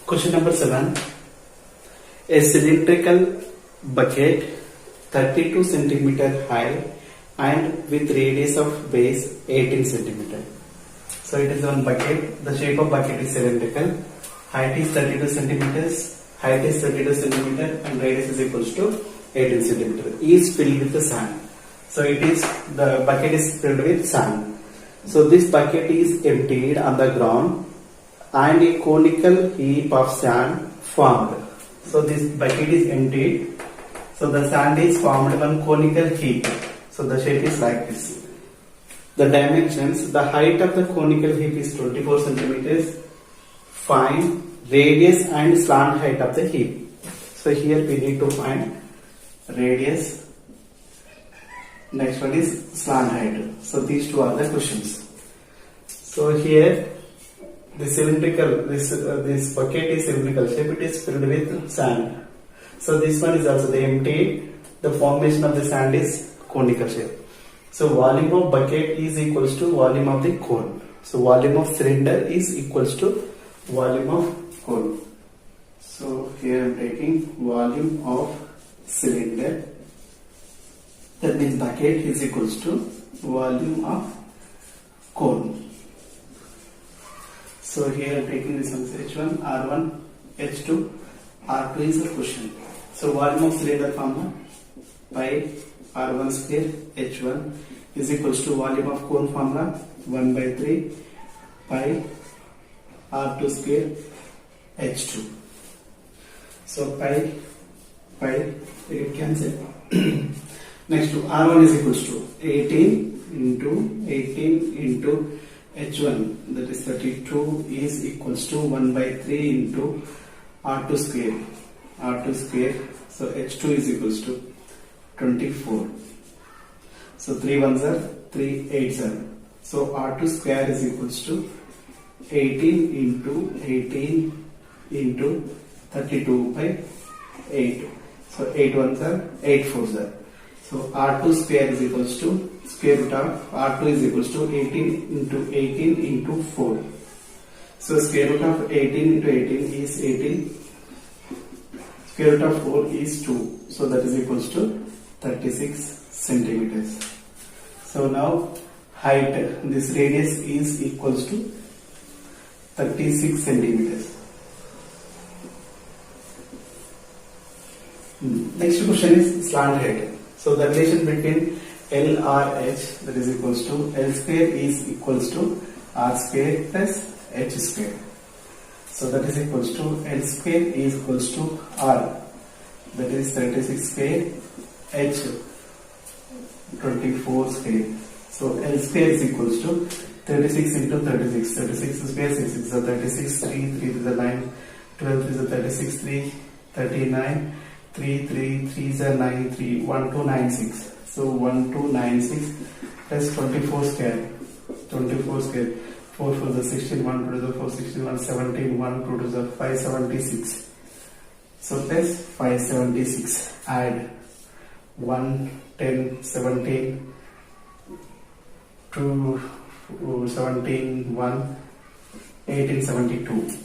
Question number 7. A cylindrical bucket 32 centimeter high and with radius of base 18 centimeter. So it is one bucket. The shape of bucket is cylindrical. Height is 32 centimeters. Height is 32 centimeter and radius is equals to 18 centimeter. Is filled with the sand. So the bucket is filled with sand. So this bucket is emptied on the ground and a conical heap of sand formed. So this bucket is emptied. So the sand is formed one conical heap. So the shape is like this. The dimensions, the height of the conical heap is 24 centimeters. Find radius and slant height of the heap. So here we need to find radius. Next one is slant height. So these two are the questions. So here this bucket is cylindrical shape. It is filled with sand. So this one is also the empty. The formation of the sand is conical shape. So volume of bucket is equals to volume of the cone. So volume of cylinder is equals to volume of cone. So here I am taking volume of cylinder. That means bucket is equals to volume of cone. So here I am taking this one H1, R1, H2, R2 is the question. So volume of cylinder formula pi R1 square H1 is equals to volume of cone formula 1 by 3 pi R2 square H2. So pi it cancel. Next to R1 is equals to 18 into H1, that is 32 is equals to 1 by 3 into R2 square. So H2 is equals to 24. So 3 ones are 3 8s are. So R2 square is equals to 18 into 32 by 8. So 8 ones are 8 fours are. So R2 square is equals to square root of R2 is equals to 18 into 4. So square root of 18 into 18 is 18. Square root of 4 is 2. So that is equals to 36 centimeters. So now height, this radius is equals to 36 centimeters. Next question is slant height. So the relation between L or H, that is equals to L square is equals to R square plus H square. So that is equals to L square is equals to R, that is 36 square, H 24 square. So L square is equals to 36 into 36. 36 square 6 so 36 3 is a 9, 12 is a 36 3, 39, 3 3 is a 9 3, 1296. So 1296 plus 24 square. 4 for the 16, 1 to the 4, 16, 1, 17, 1 to the 576. So plus 576. Add 1, 10, 17, 2, 17, 1, 1872.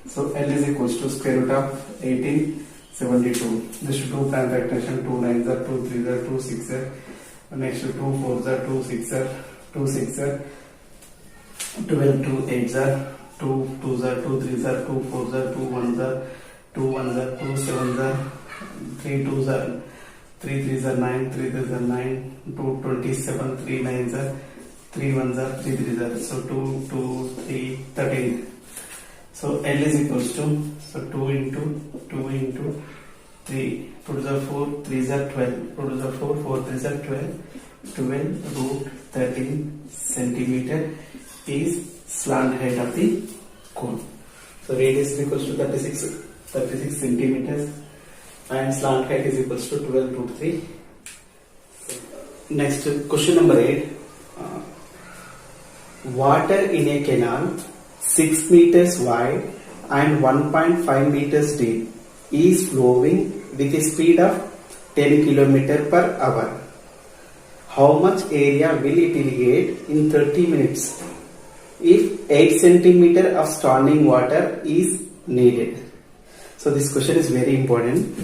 So L is equals to square root of 1872. This 2 plan factoration, 2 9s are 2 3s are 2 6s are. Next 2 4s are 2 6s are 2 6s are. 12 2 8s are 2 2s are 2 3s are 2 4s are 2 1s are 2 1s are 2 7s are 3 2s are 3 3s are 9 3 3s are 9 2 27 3 9s are 3 1s are 3 3s are. So 2 2 3 13. So L is equals to, so 2 into 3, 2 to the 4, 3s are 12, 2 to the 4, 4 3s are 12 root 13 centimeter is slant height of the cone. So radius is equals to 36 centimeters and slant height is equals to 12 root 3. Next question number 8. Water in a canal 6 meters wide and 1.5 meters deep is flowing with a speed of 10 km per hour. How much area will it irrigate in 30 minutes? If 8 cm of standing water is needed. So this question is very important.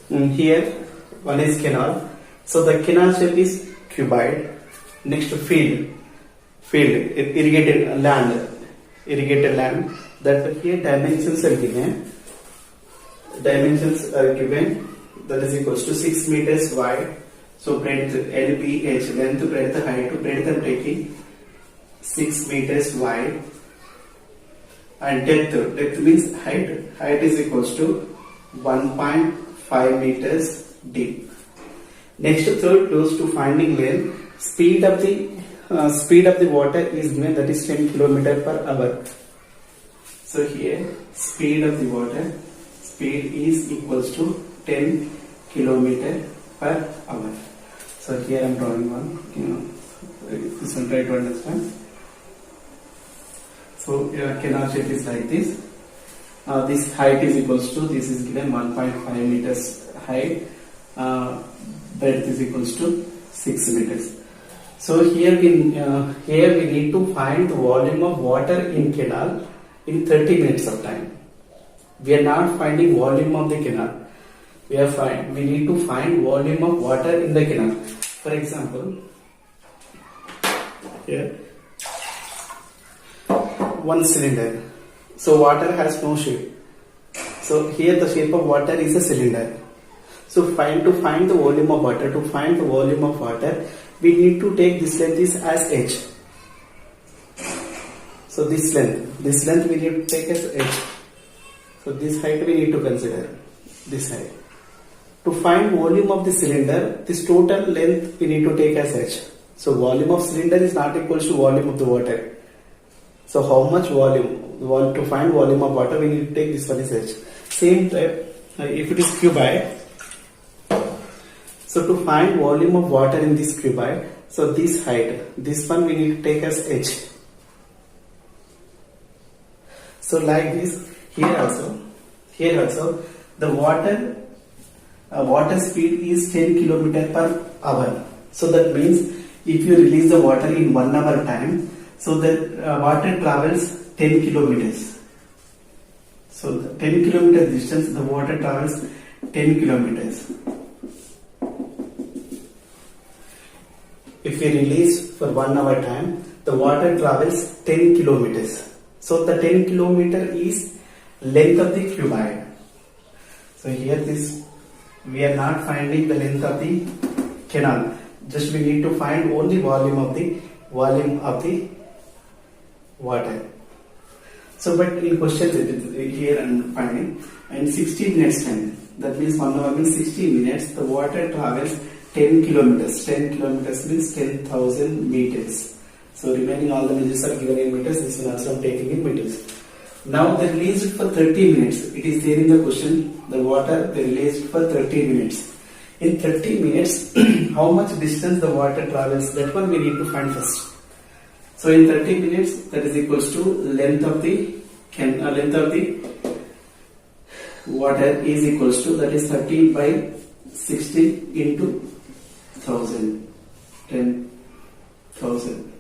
Here one is canal. So the canal shape is cuboid. Next field, irrigated land. That here dimensions are given. That is equals to 6 meters wide. So breadth LBH, length, breadth, height. To breadth I'm taking 6 meters wide, and depth means height is equals to 1.5 meters deep. Next, third goes to finding length. Speed of the water is given, that is 10 km per hour. So here speed of the water, speed is equals to 10 km per hour. So here I am drawing one, this one try to understand. So canal shape is like this. This height is equals to, this is given 1.5 meters height, breadth is equals to 6 meters. So here we need to find the volume of water in canal in 30 minutes of time. We are not finding volume of the canal. We need to find volume of water in the canal. For example, here one cylinder. So water has no shape. So here the shape of water is a cylinder. So to find the volume of water, we need to take this length is as h. So this length we need to take as h. So this height we need to consider, this height. To find volume of the cylinder, this total length we need to take as h. So volume of cylinder is not equals to volume of the water. So how much volume? To find volume of water, we need to take this one as h. Same type, if it is cuboid. So to find volume of water in this cuboid, so this height, this one we need to take as h. So like this, here also, the water speed is 10 km per hour. So that means if you release the water in 1 hour time, so the water travels 10 kilometers. So the 10 kilometer distance, the water travels 10 kilometers. If we release for 1 hour time, the water travels 10 kilometers. So the 10 kilometer is length of the cuboid. So here we are not finding the length of the canal. Just we need to find only volume of the water. So but in question here I am finding in 60 minutes time, that means 1 hour means 60 minutes, the water travels 10 kilometers. 10 kilometers means 10,000 meters. So remaining all the measures are given in meters. This one also I am taking in meters. Now they released it for 30 minutes. It is there in the question. The water they released for 30 minutes. In 30 minutes, how much distance the water travels? That one we need to find first. So in 30 minutes, that is equals to length of the water is equals to, that is 30 by 60 into 1000, 10,000.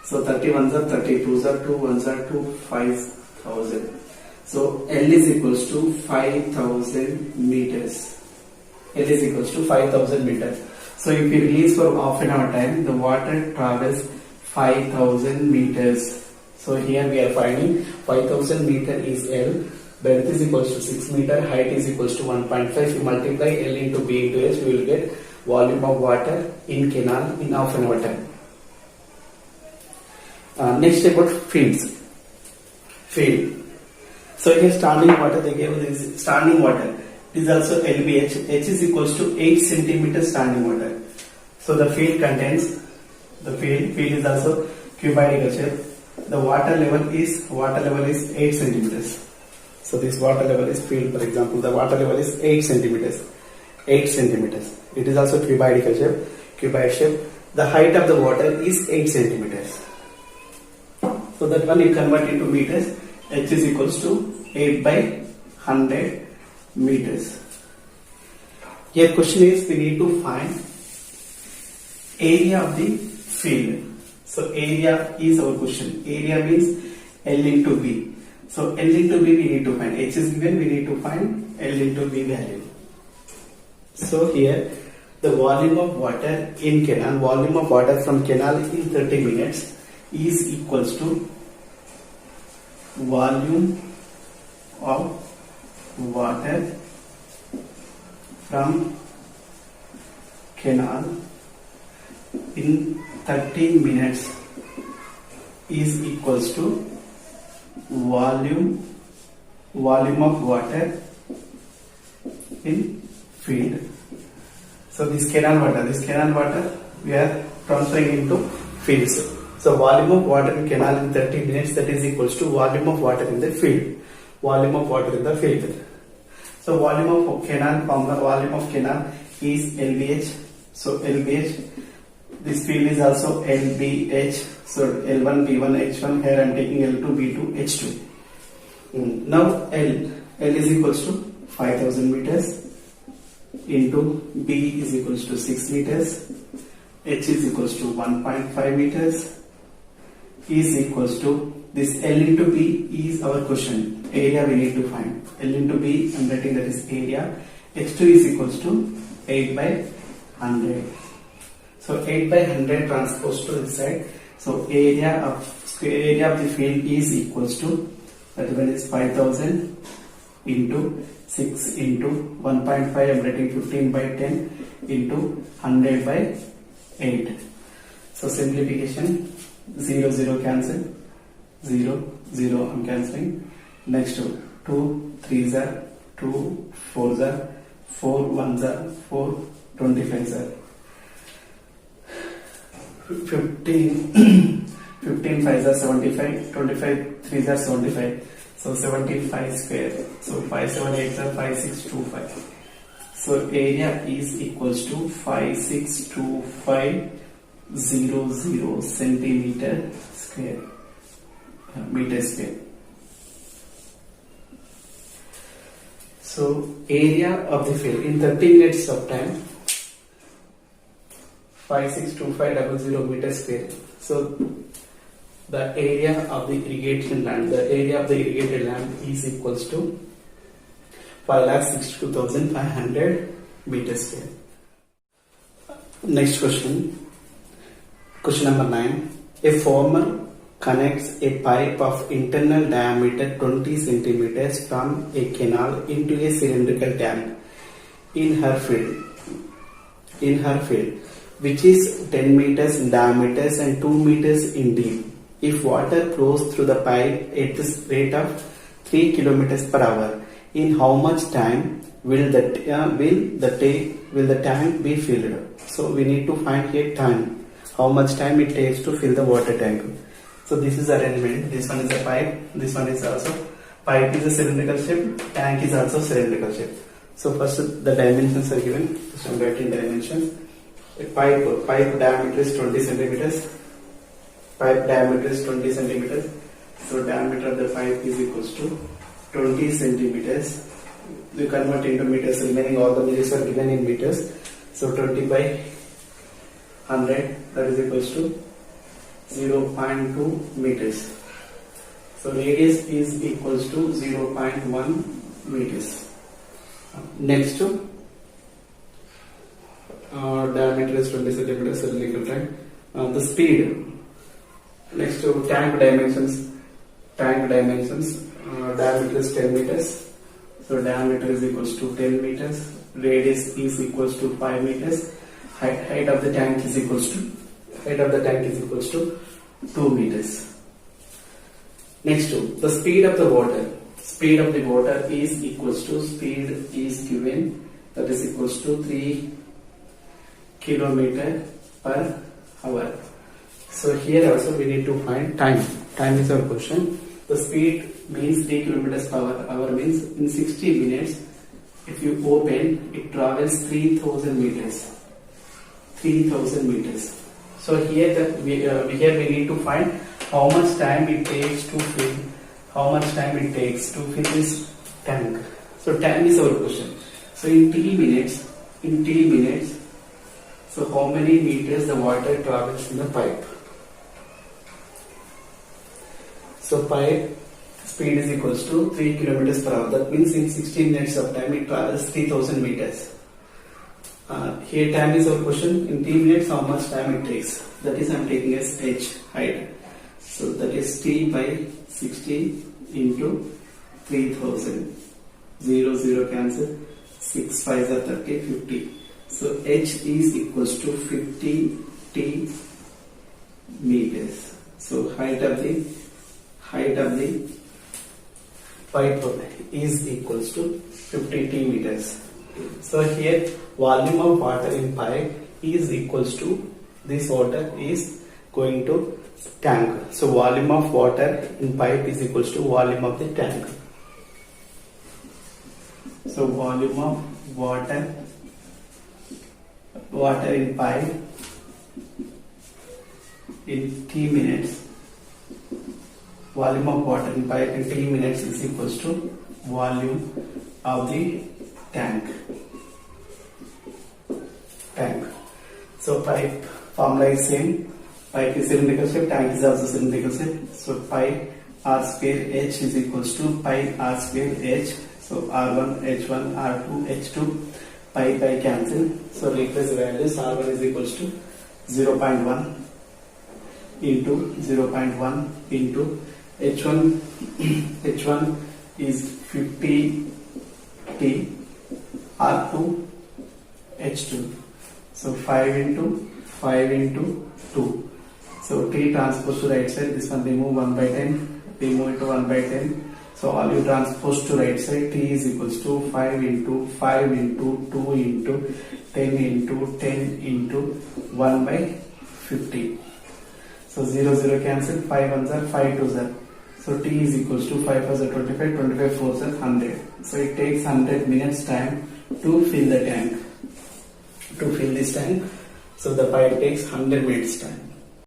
So 30 ones are 30, 2s are 2, 1s are 2, 5,000. So L is equals to 5,000 meters. L is equals to 5,000 meters. So if you release for half an hour time, the water travels 5,000 meters. So here we are finding 5,000 meter is L, breadth is equals to 6 meter, height is equals to 1.5. If you multiply L into B into H, we will get volume of water in canal in half an hour time. Next about fields. Field. So here standing water, they gave this standing water. It is also LBH. H is equals to 8 centimeter standing water. So the field contains, the field is also cuboidal shape. The water level is 8 centimeters. So this water level is field, for example, the water level is 8 centimeters. 8 centimeters. It is also cuboid shape. The height of the water is 8 centimeters. So that one you convert into meters. H is equals to 8 by 100 meters. Here question is we need to find area of the field. So area is our question. Area means L into B. So L into B we need to find. H is given, we need to find L into B value. So here the volume of water in canal, volume of water from canal in 30 minutes is equals to volume of water from canal in 30 minutes is equals to volume of water in field. So this canal water we are transferring into fields. So volume of water in canal in 30 minutes, that is equals to volume of water in the field. Volume of water in the field. So volume of canal, volume of canal is LBH. So LBH, this field is also LBH. So L1, B1, H1. Here I am taking L2, B2, H2. Now L is equals to 5000 meters into B is equals to 6 meters. H is equals to 1.5 meters. Is equals to this L into B is our question. Area we need to find. L into B, I am writing that is area. H2 is equals to 8 by 100. So 8 by 100 transposed to this side. So area of the field is equals to, that one is 5000 into 6 into 1.5. I am writing 15 by 10 into 100 by 8. So simplification, 0 0 cancel, 0 0 I am cancelling. Next 2 3s are 2 4s are 4 1s are 4 25s are 15 15 5s are 75, 25 3s are 75. So 75 square. So 5 7 8s are 5 6 2 5. So area is equals to 562500 centimeter square, meter square. So area of the field in 30 minutes of time, 562500 meter square. So the area of the irrigation land, the area of the irrigated land is equals to 5,62,500 meters square. Next question. Question number 9. A farmer connects a pipe of internal diameter 20 centimeters from a canal into a cylindrical tank in her field, which is 10 meters in diameter and 2 meters in deep. If water flows through the pipe at the rate of 3 kilometers per hour, in how much time will the tank be filled? So we need to find here time. How much time it takes to fill the water tank. So this is arrangement. This one is a pipe. This one is also pipe is a cylindrical shape. Tank is also cylindrical shape. So first the dimensions are given. So I'm writing dimensions. A pipe diameter is 20 centimeters. Pipe diameter is 20 centimeters. So diameter of the pipe is equals to 20 centimeters. We convert into meters. Remaining all the meters are given in meters. So 20 by 100, that is equals to 0.2 meters. So radius is equals to 0.1 meters. Next to diameter is 20 centimeters, cylindrical tank. The speed. Next to tank dimensions. Diameter is 10 meters. So diameter is equals to 10 meters. Radius is equals to 5 meters. Height of the tank is equals to 2 meters. Next to the speed of the water. Speed of the water is equals to, speed is given, that is equals to 3 kilometer per hour. So here also we need to find time. Time is our question. The speed means 3 kilometers per hour. Hour means in 60 minutes, if you open, it travels 3000 meters. 3000 meters. So here we need to find how much time it takes to fill this tank. So time is our question. So in T minutes, so how many meters the water travels in the pipe? So pipe speed is equals to 3 kilometers per hour. That means in 16 minutes of time it travels 3000 meters. Here time is our question. In 3 minutes how much time it takes? That is I am taking as h, height. So that is t by 60 into 3000. 0 0 cancel. 6 5 are 30, 50. So h is equals to 50 t meters. So height of the pipe is equals to 50 t meters. So here volume of water in pipe is equals to, this water is going to tank. So volume of water in pipe is equals to volume of the tank. So volume of water in pipe in t minutes, volume of water in pipe in t minutes is equals to volume of the tank. So pipe formula is same. Pipe is cylindrical shape, tank is also cylindrical shape. So pi r square h is equals to pi r square h. So r1 h1 r2 h2, pi cancel. So replace values. R1 is equals to 0.1 into 0.1 into h1 is 50 t, r2 h2. So 5 into 2. So t transpose to right side, this one remove 1 by 10, remove it to 1 by 10. So all you transpose to right side, t is equals to 5 into 5 into 2 into 10 into 10 into 1 by 50. So 0 0 cancel, 5 ones are 5 twos are. So t is equals to 5 fours are 25, 25 fours are 100. So it takes 100 minutes time to fill the tank. To fill this tank, so the pipe takes 100 minutes time.